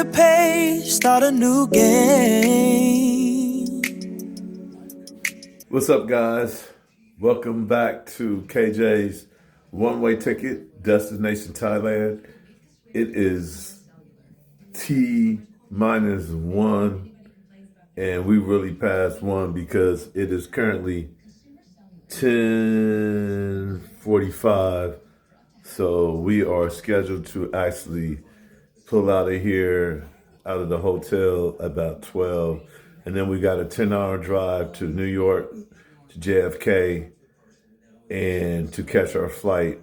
the page, start a new game. What's up, guys? Welcome back to KJ's One-Way Ticket, Destination Thailand. It is T-1, and we really passed one because it is currently 10:45. So we are scheduled to actually pull out of here, out of the hotel about 12. And then we got a 10-hour drive to New York, to JFK, and to catch our flight.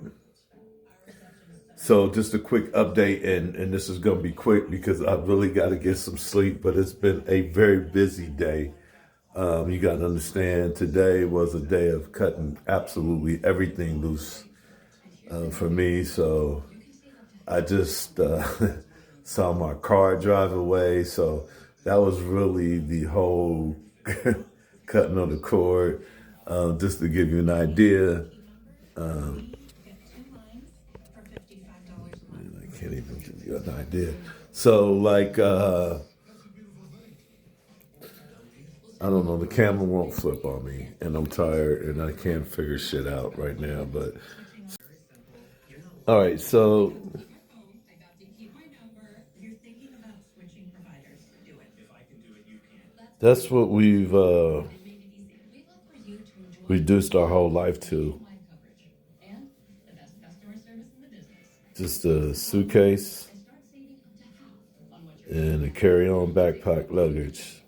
So just a quick update, and this is going to be quick because I've really got to get some sleep, but it's been a very busy day. You got to understand, today was a day of cutting absolutely everything loose for me. So I just saw my car drive away. So that was really the whole cutting on the cord. Just to give you an idea, I can't even give you an idea. So like, I don't know, the camera won't flip on me, and I'm tired and I can't figure shit out right now, but all right, so that's what we've reduced our whole life to. Just a suitcase and a carry-on backpack luggage.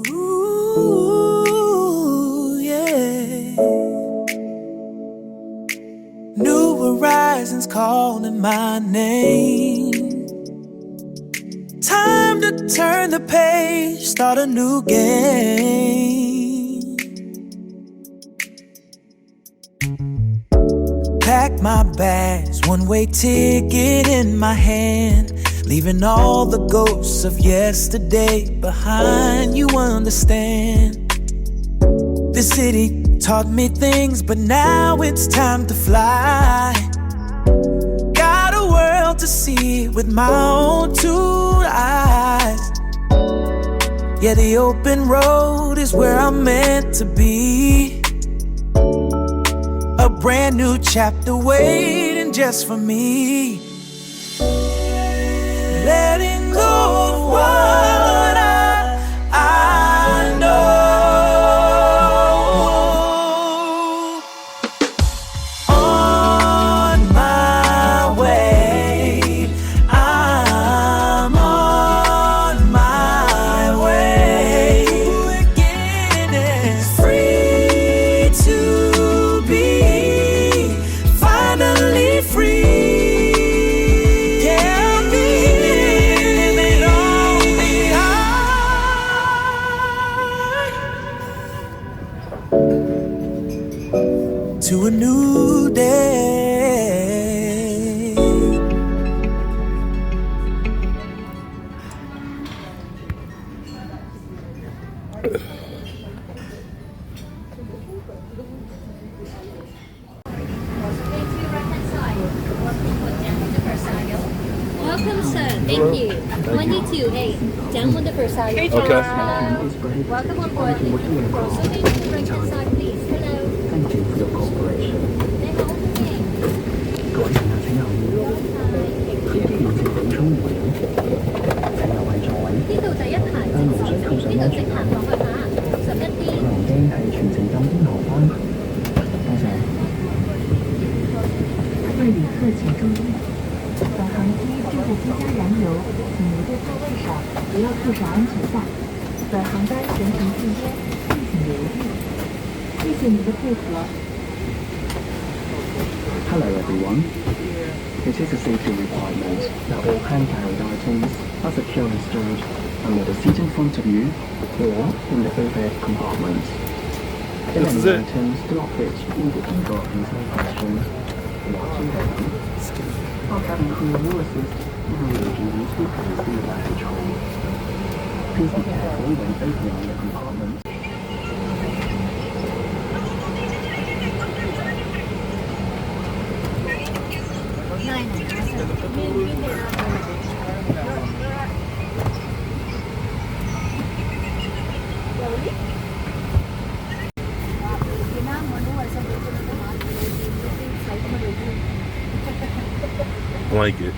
Ooh, yeah. New horizons calling my name. Time to turn the page, start a new game. Pack my bags, one-way ticket in my hand, leaving all the ghosts of yesterday behind. You understand, the city taught me things, but now it's time to fly. Got a world to see with my own two eyes. Yeah, the open road is where I'm meant to be. A brand new chapter waiting just for me. Letting go of what I know. On my way, I'm on my way. It's free to be, finally free. To a new day. Welcome, sir. Thank you. 128. Down with the first aisle. Okay. Welcome on board. Proceeding to the right-hand side, please. Hello. Thank you for your cooperation. 各位乘客請留意，飛機現正補充燃料，請留喺座位。呢度第一排但無需扣上安全帶。呢度直行落去下，11啲。航機係全程禁煙航班。多謝。各位旅客請注意，本航機正在增加燃油，请留在座位上，不要扣上安全带。本航班全程禁烟，敬请留意。谢谢您的配合。Hello everyone. It is a safety requirement that all hand-carried items are securely stored under the seat in front of you or in the overhead compartment. If This is any it. items do not fit in the drop in question, our cabin crew will assist in arranging these repairs in the baggage hold. Please be careful when opening the compartment. Blanket.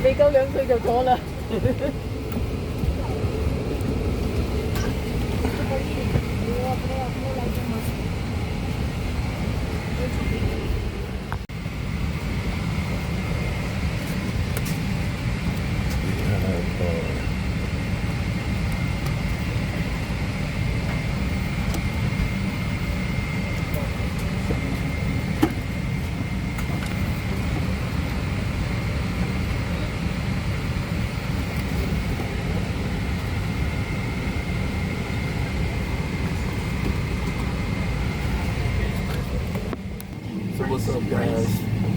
未夠2歲就坐啦。So what's up, guys?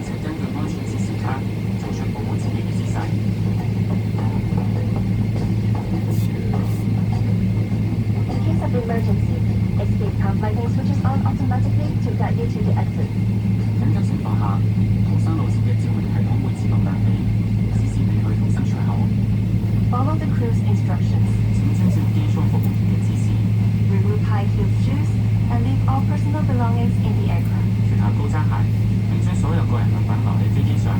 請根據安全指示卡做出保護自己嘅姿勢。In case of emergency, escape car lighting switches on automatically to guide you to the exit. 緊急情況下，逃生路線嘅照明系統會自動亮起，指示你去逃生出口。Follow the crew's instructions. 請遵照機艙服務員嘅指示， Remove high-heeled shoes and leave all personal belongings in the aircraft. 脱下高踭鞋，並將所有個人物品留喺飛機上。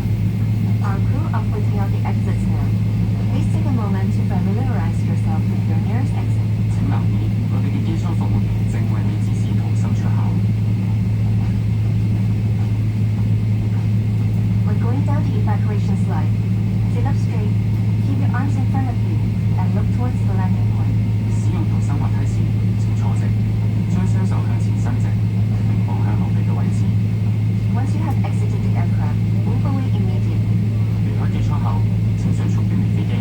Our crew are pointing out the exits now. Please take a moment to familiarize yourself with your nearest exit. 請留意，我哋嘅機艙服務員正為你指示逃生出口。When going down the evacuation slide, sit up straight, keep your arms in front of you, and look towards the landing point. 使用逃生滑梯時，請坐直，將雙手向前伸直，並望向落地嘅位置。Once you have exited the aircraft, move away immediately. 離開機艙後，請迅速遠離飛機。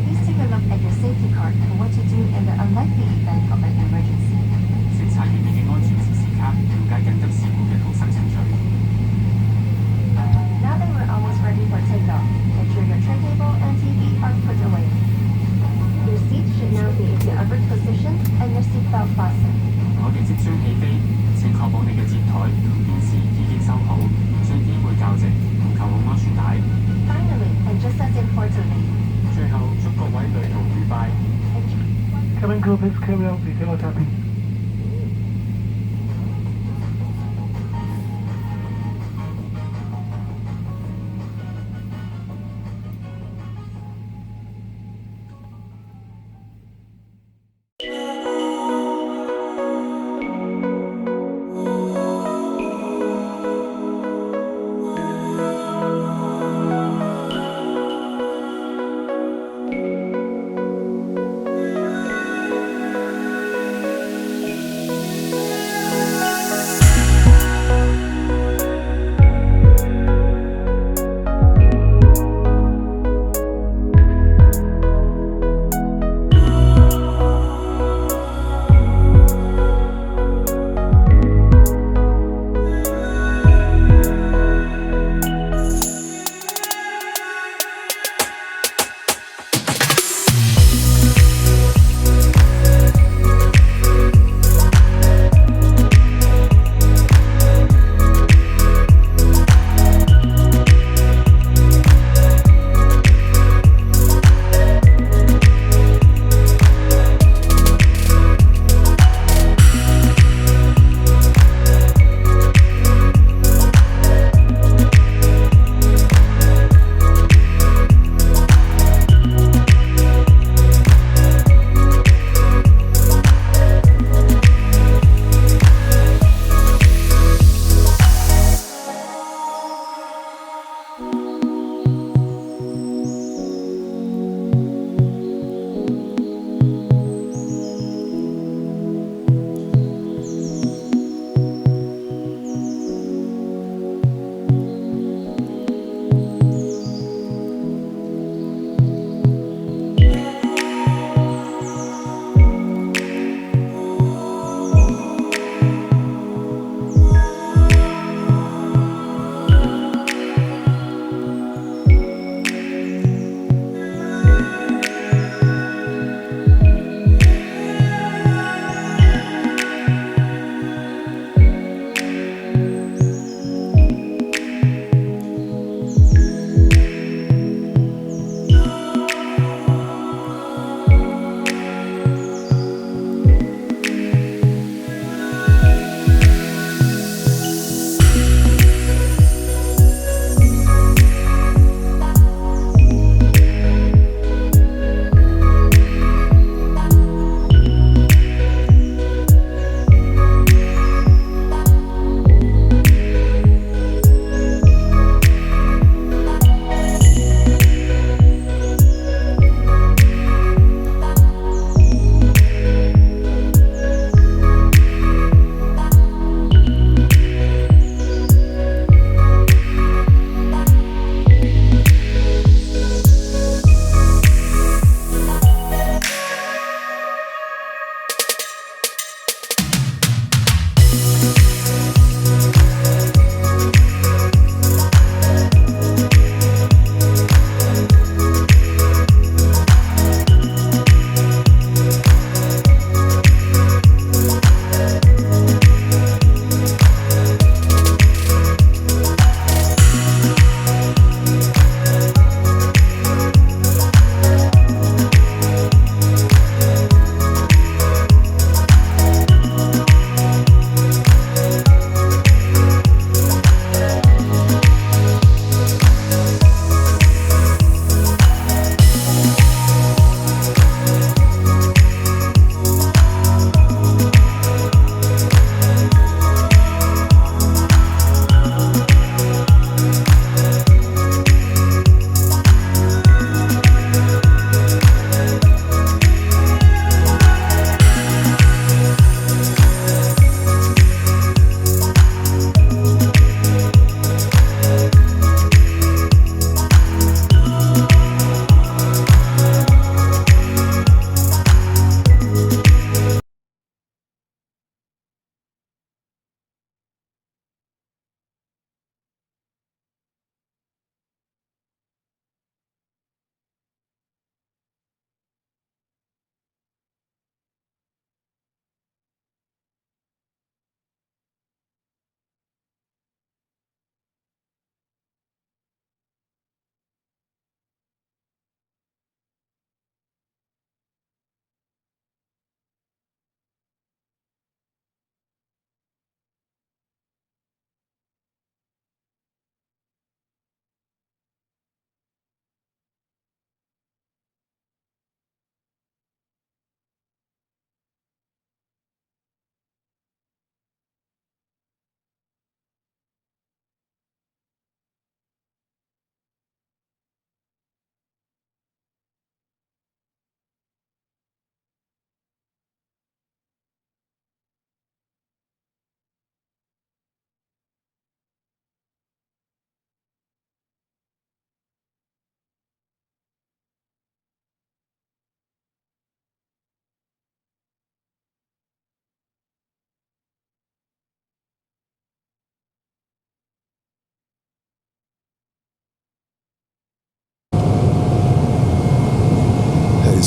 Please take a look at your safety card for what to do in the unlikely event of an emergency. 請查閱你嘅安全指示卡，了解緊急事故嘅逃生程序。Now that we're almost ready for takeoff, ensure your tray table and TV are put away. Your seat should now be in the upward position and your seatbelt fastened. 我哋即將起飛，請確保你嘅接台同電視已經收好，將椅背校直，同扣好安全帶。Finally, and just as importantly, 最後祝各位旅途愉快。Cabin crew, please carry out the tail tapping.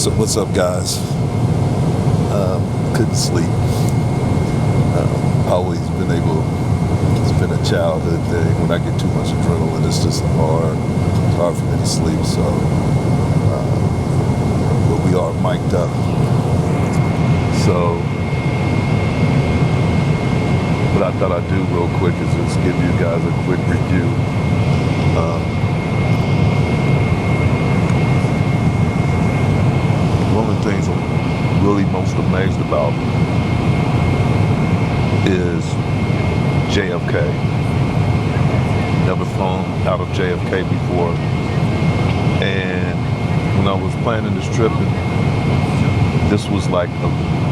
What's up, guys? Couldn't sleep. Always been able. It's been a childhood thing. When I get too much adrenaline, it's just hard. It's hard for me to sleep. So, but we are mic'd up. So, what I thought I'd do real quick is just give you guys a quick review. One of the things I'm really most amazed about is JFK. Never flown out of JFK before. And when I was planning this trip, this was like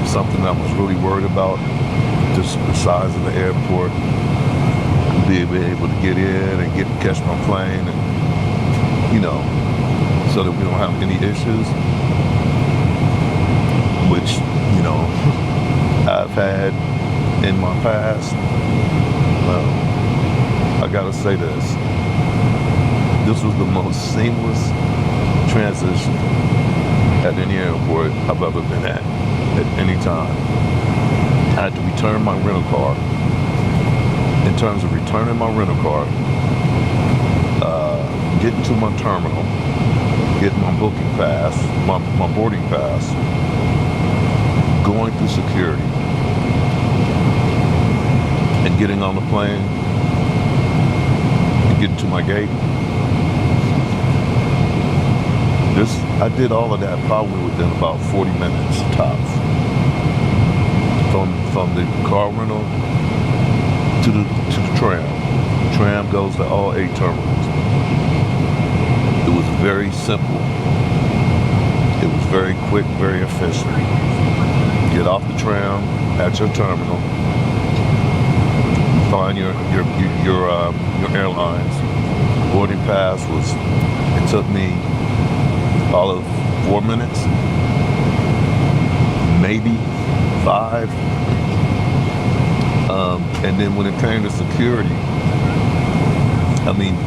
something I was really worried about. Just the size of the airport, be able to get in and catch my plane, and so that we don't have any issues. Which, I've had in my past. I gotta say this. This was the most seamless transition at any airport I've ever been at any time. I had to return my rental car. In terms of returning my rental car, getting to my terminal, getting my booking pass, my boarding pass, going through security, and getting on the plane and getting to my gate. I did all of that probably within about 40 minutes tops. From the car rental to the tram. The tram goes to all 8 terminals. It was very simple. It was very quick, very efficient. Get off the tram at your terminal. Find your airlines. Boarding pass it took me all of 4 minutes, maybe 5. And then when it came to security,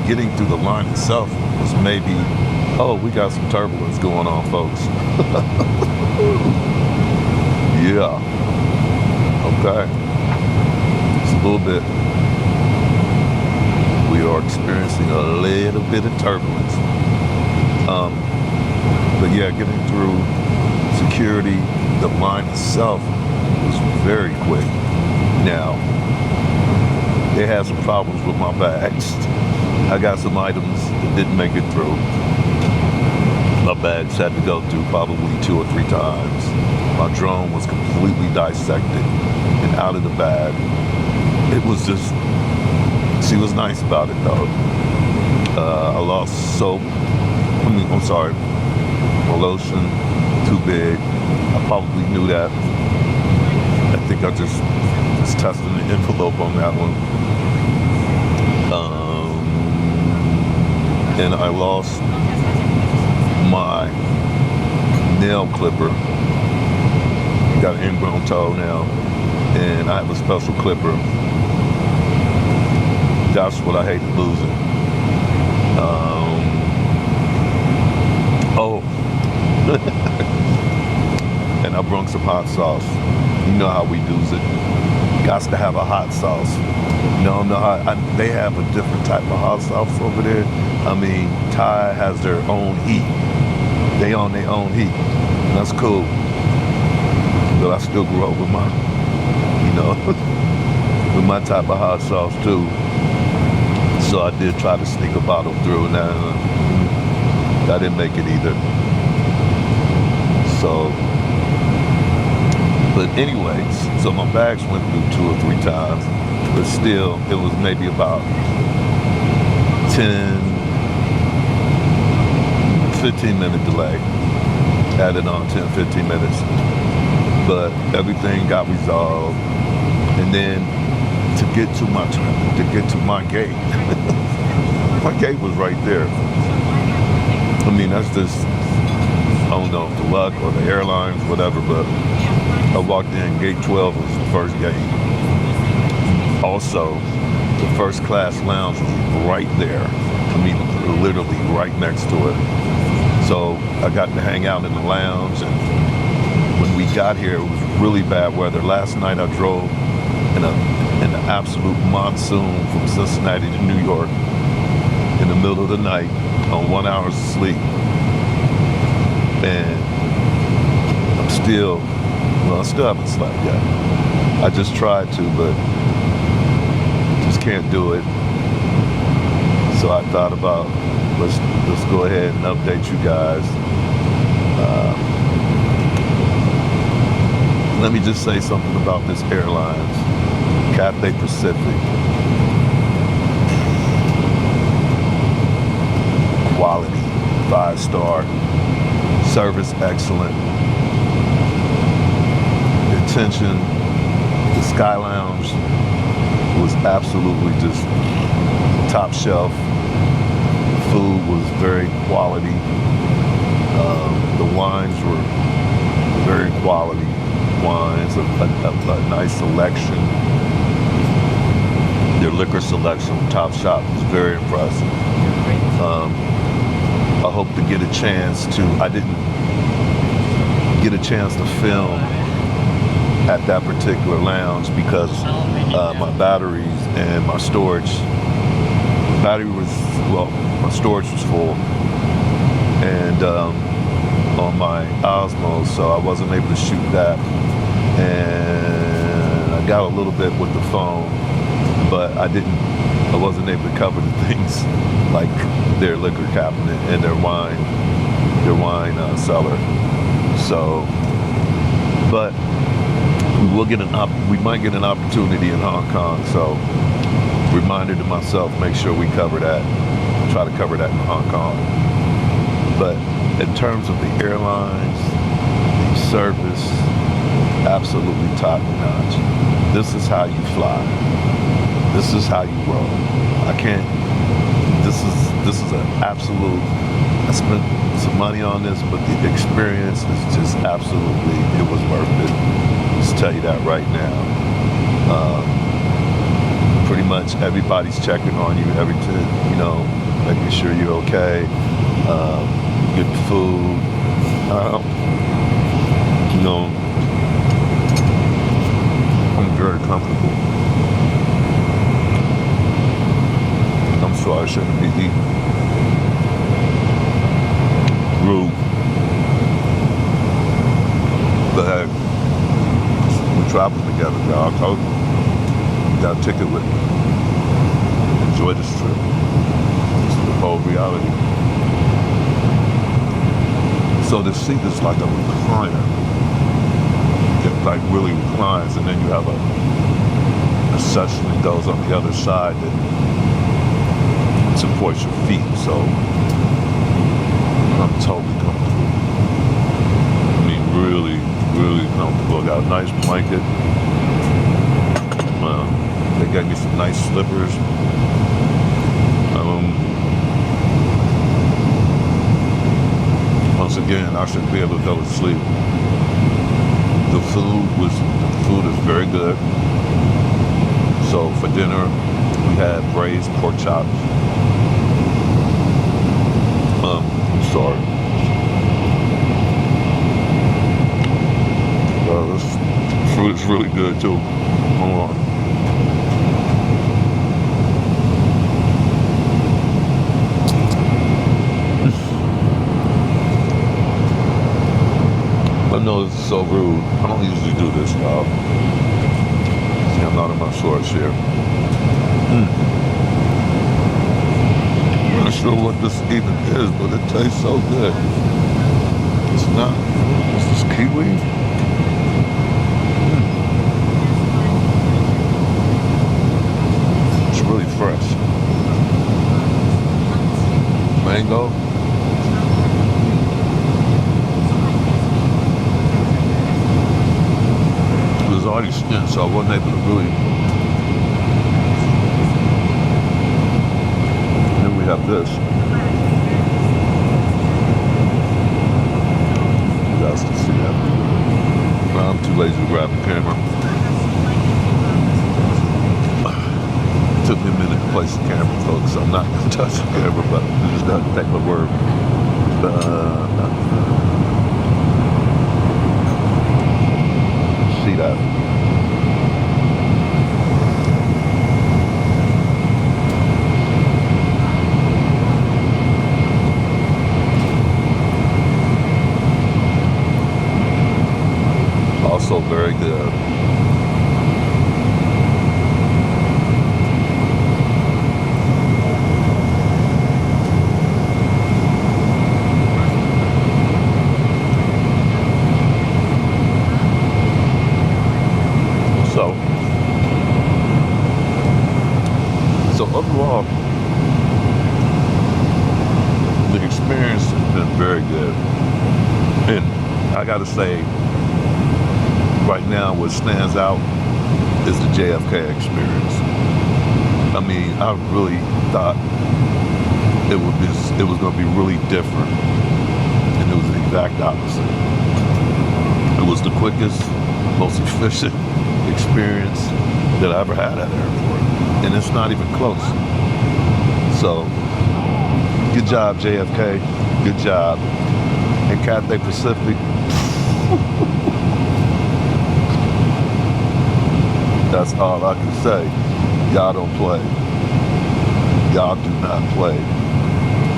getting through the line itself was maybe, we got some turbulence going on, folks. Yeah. Okay. It's a little bit. We are experiencing a little bit of turbulence. But yeah, getting through security, the line itself was very quick. Now, they had some problems with my bags. I got some items that didn't make it through. My bags had to go through probably 2 or 3 times. My drone was completely dissected and out of the bag. It was just, she was nice about it though. I lost soap. My lotion, too big. I probably knew that. I think I just was testing the envelope on that one. And I lost my nail clipper. Got an ingrown toe now, and I have a special clipper. That's what I hate losing. And I brung some hot sauce. You know how we do it. Got to have a hot sauce. They have a different type of hot sauce over there. Thai has their own heat. They on their own heat. That's cool. But I still grew up with my, with my type of hot sauce too. So I did try to sneak a bottle through, and I didn't make it either. So, but anyways, so my bags went through 2 or 3 times, but still, it was maybe about 15-minute delay. Added on 10-15 minutes. But everything got resolved. And then to get to my gate, my gate was right there. That's just, I don't know if the luck or the airlines, whatever, but I walked in, gate 12 was the first gate. Also, the first class lounge was right there. Literally right next to it. So I got to hang out in the lounge, and when we got here, it was really bad weather. Last night I drove in an absolute monsoon from Cincinnati to New York in the middle of the night on 1 hour's sleep. And I still haven't slept yet. I just tried to, but just can't do it. So I thought about, let's go ahead and update you guys. Let me just say something about this airlines, Cathay Pacific. Quality, 5-star, service excellent. The attention, the Sky Lounge was absolutely just top shelf. Food was very quality. The wines were very quality wines, a nice selection. Their liquor selection from Top Shop was very impressive. I hope to get a chance to, I didn't get a chance to film at that particular lounge because my batteries and my storage, my storage was full, and on my Osmo, so I wasn't able to shoot that. And I got a little bit with the phone, but I wasn't able to cover the things like their liquor cabinet and their wine cellar. So, but we might get an opportunity in Hong Kong. So, reminder to myself, make sure we cover that. Try to cover that in Hong Kong. But in terms of the airlines, the service, absolutely top notch. This is how you fly. This is how you roll. This is an absolute, I spent some money on this, but the experience is just absolutely, it was worth it. Just tell you that right now. Pretty much everybody's checking on you, making sure you're okay. Good food. I'm very comfortable. I'm sorry, I shouldn't be eating. Rude. But hey, we traveled together, y'all. I told you. Got a ticket with me. Enjoy this trip. This is the whole reality. So the seat is like a recliner. It like really reclines, and then you have a section that goes on the other side that supports your feet. So I'm totally comfortable. I mean, really, really comfortable. I got a nice blanket. They got me some nice slippers. Once again, I should be able to go to sleep. The food is very good. So for dinner, we had braised pork chops. Sorry. This food is really good too. Hold on. I know this is so rude. I don't usually do this, y'all. See, I'm not in my shorts here. I'm not sure what this even is, but it tastes so good. It's not. Is this kiwi? It's really fresh. Mango. Already skinned, so I wasn't able to really. Then we have this. You guys can see that. I'm too lazy to grab the camera. It took me a minute to place the camera, folks. So I'm not going to touch the camera, but you just got to take my word. See that? Also very good. So overall, the experience has been very good. And I gotta say, right now what stands out is the JFK experience. I mean, I really thought it was gonna be really different. And it was the exact opposite. It was the quickest, most efficient experience that I ever had at the airport. And it's not even close. So, good job, JFK. Good job. And Cathay Pacific. That's all I can say. Y'all don't play. Y'all do not play.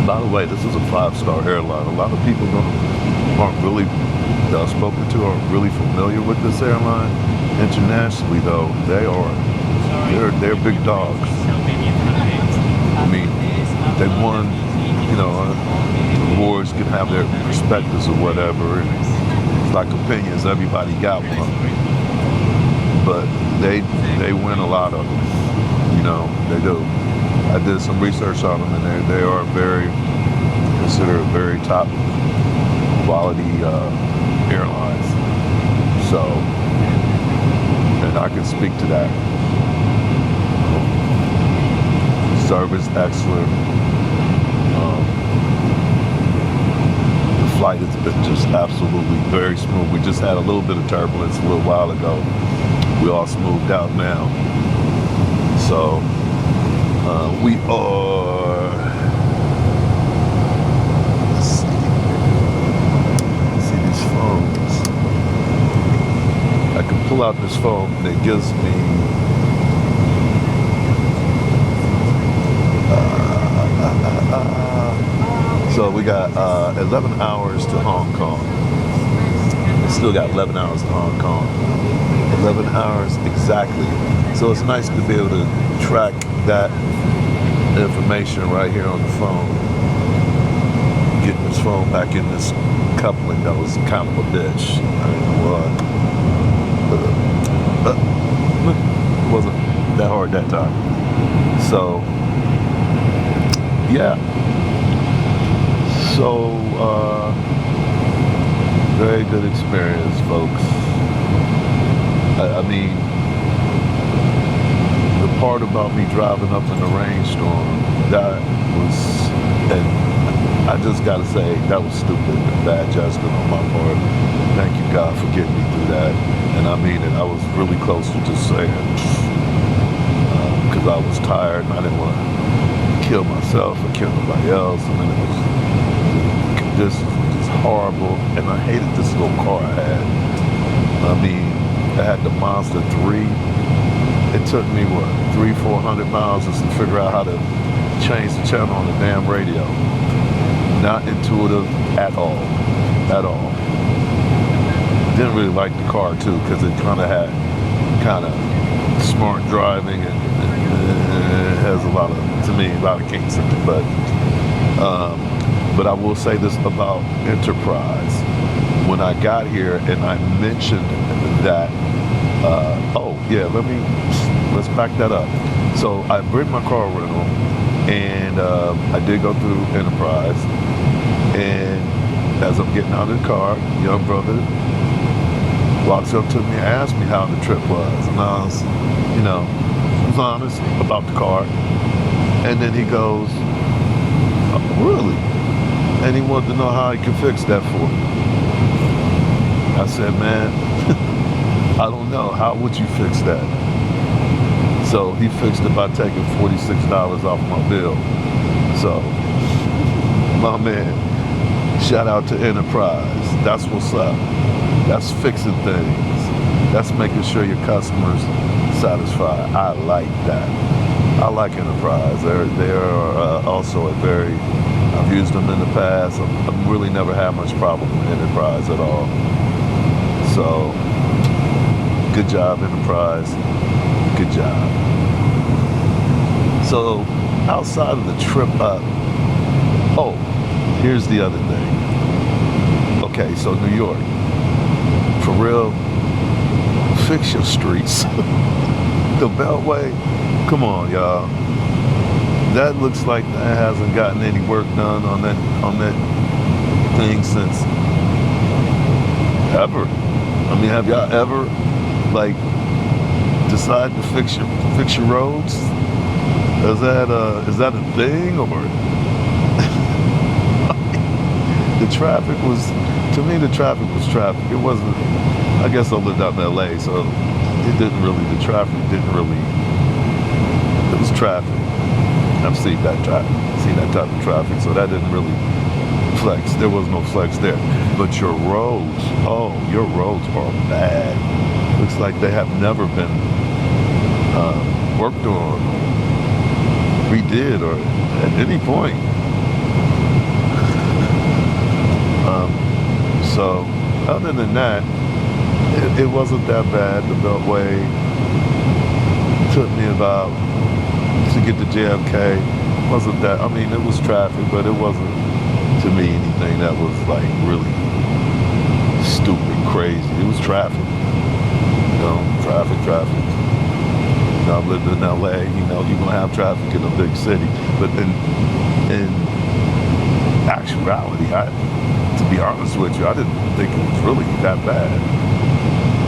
By the way, this is a 5-star airline. A lot of people aren't really, that I've spoken to, aren't really familiar with this airline. Internationally, though, they're big dogs. I mean, they won, awards, can have their perspectives or whatever. And it's like opinions, everybody got one. But they win a lot of them, they do. I did some research on them, and they are considered very top quality airlines. So, and I can speak to that. Service excellent. The flight has been just absolutely very smooth. We just had a little bit of turbulence a little while ago. We all smoothed out now. So we are. Let's see these phones. I can pull out this phone and it gives me. So we got 11 hours to Hong Kong. We still got 11 hours to Hong Kong. 11 hours exactly. So it's nice to be able to track that information right here on the phone. Getting this phone back in this coupling that was kind of a bitch. I don't know what. But it wasn't that hard that time. So, yeah. So, very good experience, folks. I mean, the part about me driving up in the rainstorm, that was, and I just gotta say, that was stupid and bad judgment on my part. Thank you, God, for getting me through that. And I mean it, I was really close to just saying, because I was tired and I didn't want to kill myself or kill nobody else. I mean, the conditions were just horrible, and I hated this little car I had. I mean, I had the Mazda 3. It took me, 300-400 miles just to figure out how to change the channel on the damn radio. Not intuitive at all. Didn't really like the car too, because it kind of had smart driving, and it has a lot of kinks in it. But I will say this about Enterprise. When I got here and I mentioned that, let's back that up. So I bring my car rental, and I did go through Enterprise, and as I'm getting out of the car, young brother walks up to me and asks me how the trip was, and I was honest about the car, and then he goes, "Oh, really?" And he wanted to know how he could fix that for me. I said, "Man, I don't know. How would you fix that?" So he fixed it by taking $46 off my bill. So, my man, Shout out to Enterprise. That's what's up. That's fixing things. That's making sure your customers satisfied. I like that. I like Enterprise. They're also a very, I've used them in the past. I've really never had much problem with Enterprise at all. So, good job, Enterprise. Good job. So, outside of the trip up, oh, here's the other thing. Okay, so New York. For real, fix your streets. The Beltway, come on, y'all. That looks like that hasn't gotten any work done on that thing since ever. I mean, have y'all ever like decided to fix your roads? Is that a thing, or the traffic was? To me, the traffic was traffic. It wasn't. I guess I lived out in LA, so it didn't really. The traffic didn't really. It was traffic. I've seen that type of traffic, so that didn't really flex. There was no flex there. But your roads, your roads are bad. Looks like they have never been worked on, redid, or at any point. So, other than that, it wasn't that bad. The Beltway took me about, to get to JFK, wasn't that, I mean, it was traffic, but it wasn't, to me, anything that was like really stupid, crazy. It was traffic, traffic. You know, I've lived in LA, you're gonna have traffic in a big city, but in actuality, to be honest with you, I didn't think it was really that bad.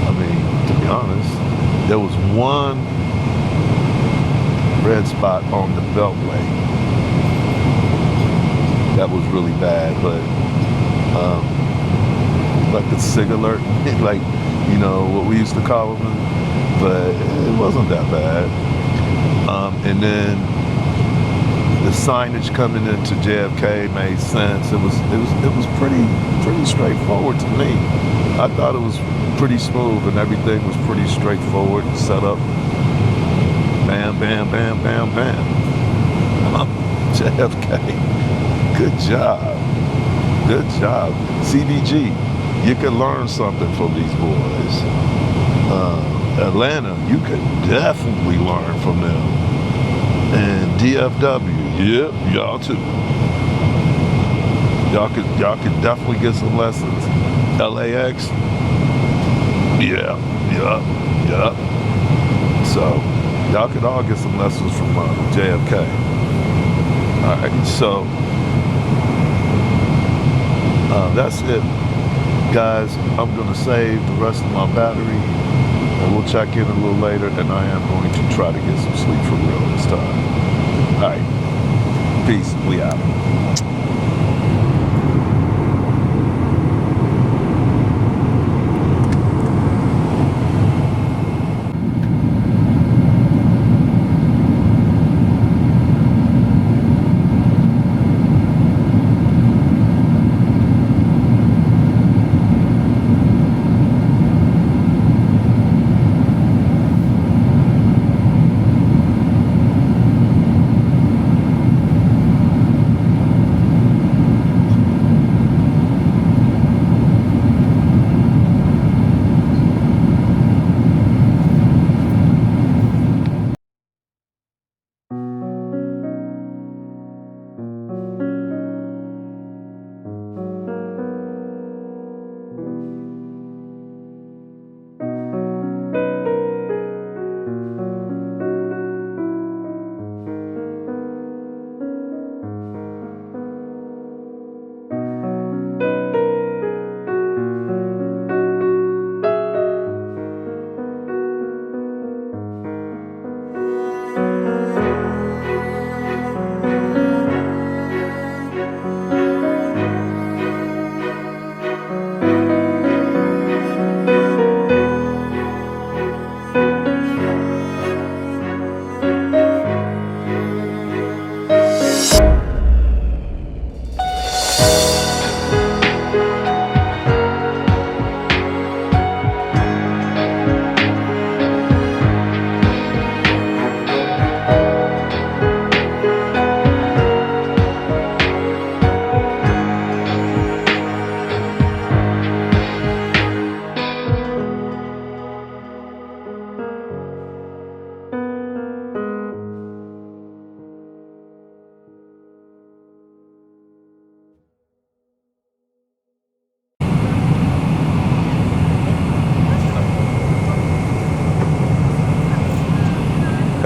I mean, to be honest, there was one red spot on the Beltway that was really bad, but like the SIG alert, like, what we used to call them, but it wasn't that bad. And then the signage coming into JFK made sense. It was pretty straightforward to me. I thought it was pretty smooth and everything was pretty straightforward and set up. Bam, bam, bam, bam, bam. JFK. Good job. Good job. CBG, you can learn something from these boys. Atlanta, you can definitely learn from them. And DFW, yep, y'all too. Y'all could definitely get some lessons. LAX, yeah. So y'all could all get some lessons from JFK. All right, so that's it, guys. I'm gonna save the rest of my battery, and we'll check in a little later. And I am going to try to get some sleep for real this time. All right, peace. We out.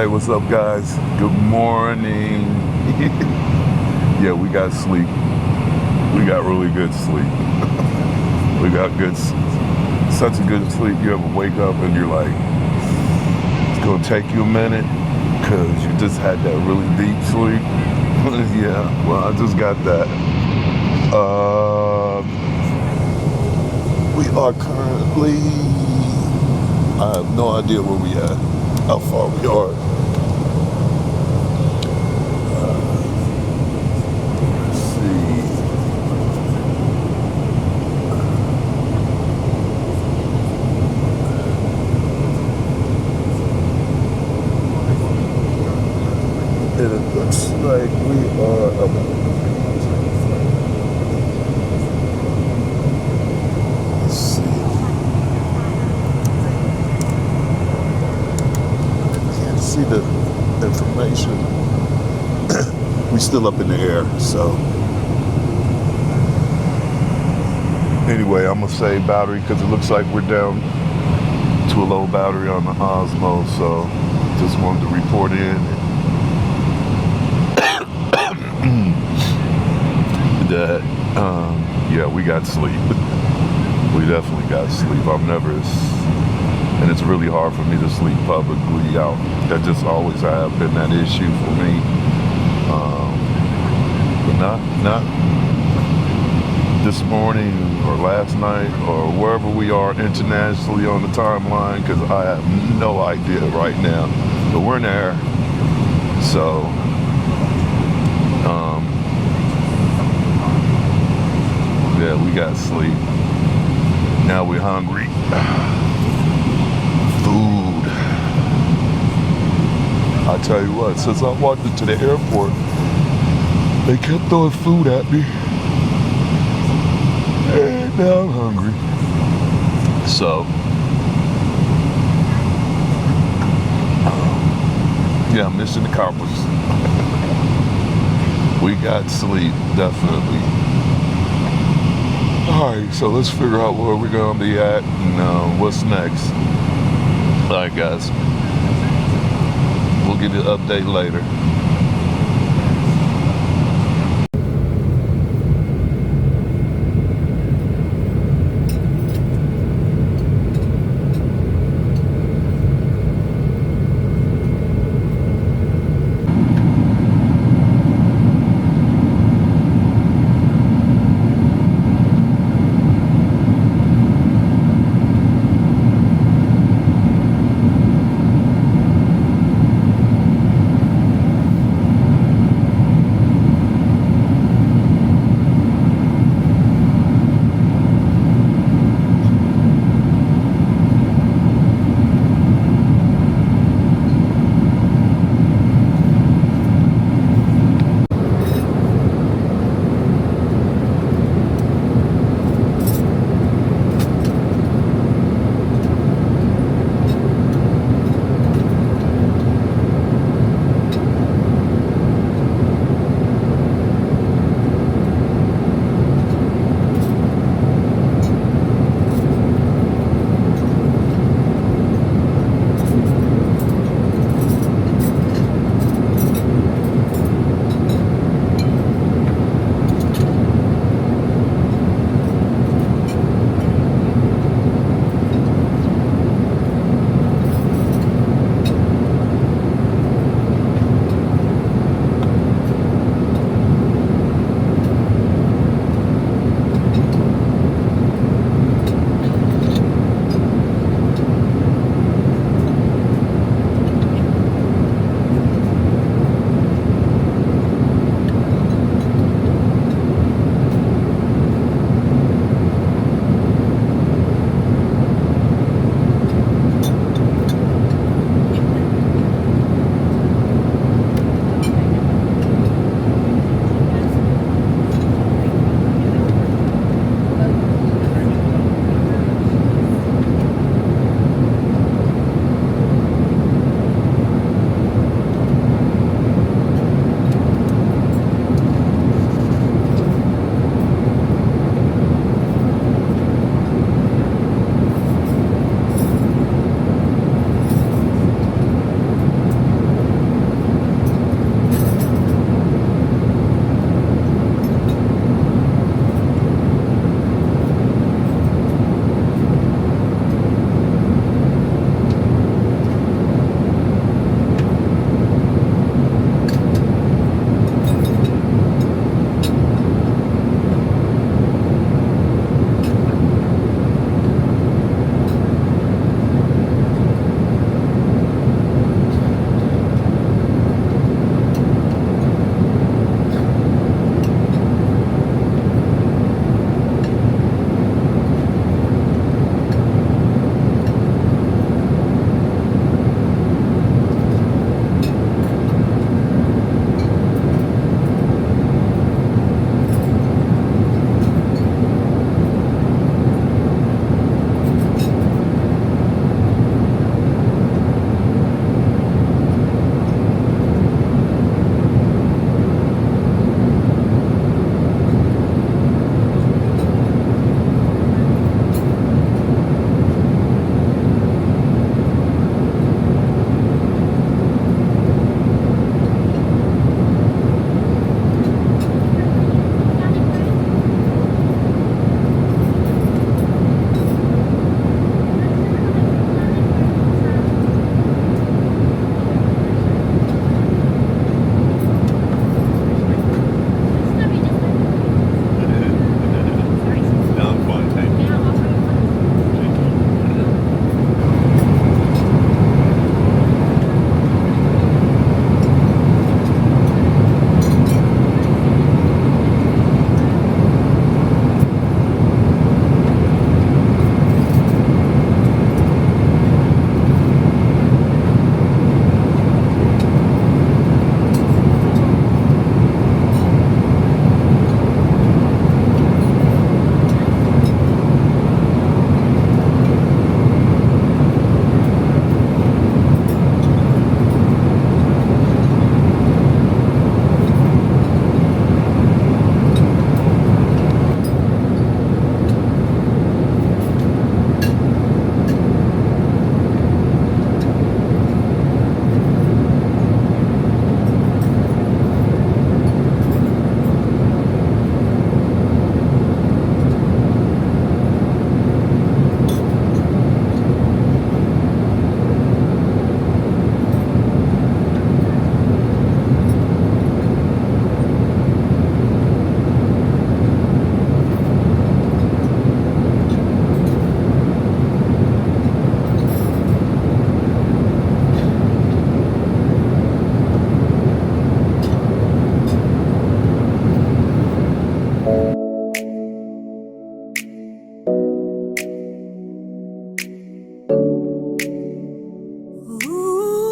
Hey, what's up, guys? Good morning. Yeah, we got sleep. We got really good sleep. We got such a good sleep. You ever wake up and you're like, it's gonna take you a minute because you just had that really deep sleep. Yeah, well, I just got that. We are currently, I have no idea where we at, how far we are. Let's see. And it looks like we are let's see. Can't see the information. We still up in the air, so. Anyway, I'm gonna save battery because it looks like we're down to a low battery on the Osmo, so just wanted to report in that yeah, we got sleep. We definitely got sleep. And it's really hard for me to sleep publicly out. That just always have been that issue for me. But not this morning or last night or wherever we are internationally on the timeline, because I have no idea right now. But we're in the air. So yeah, we got sleep. Now we're hungry. Food. I tell you what, since I walked into the airport, they kept throwing food at me. And now I'm hungry. So, yeah, I'm missing the coppers. We got sleep, definitely. Alright, so let's figure out where we're gonna be at and what's next. Alright, guys. We'll give you an update later.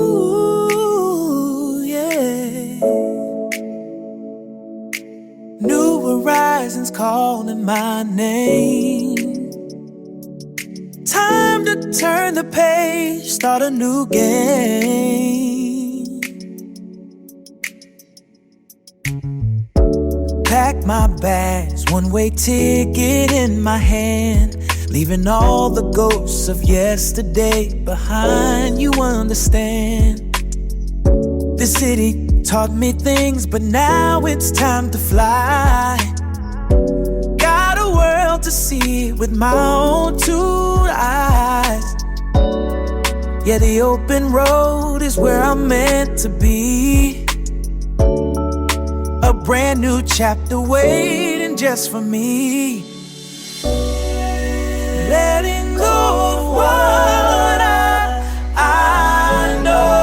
Ooh, yeah. New horizons calling my name. Time to turn the page, start a new game. Pack my bags, one-way ticket in my hand, leaving all the ghosts of yesterday behind, you understand. The city taught me things, but now it's time to fly. Got a world to see with my own two eyes. Yeah, the open road is where I'm meant to be. A brand new chapter waiting just for me. Letting go of what I know.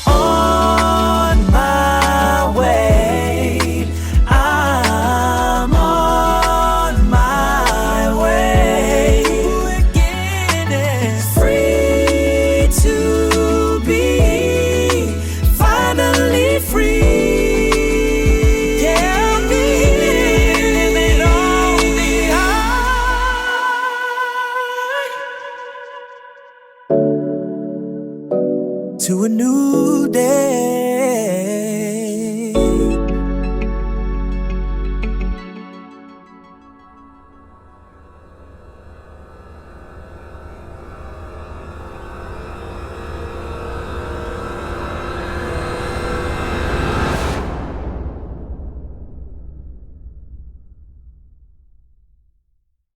On my way, I'm on my way. Again, free to be, finally free. To a new day.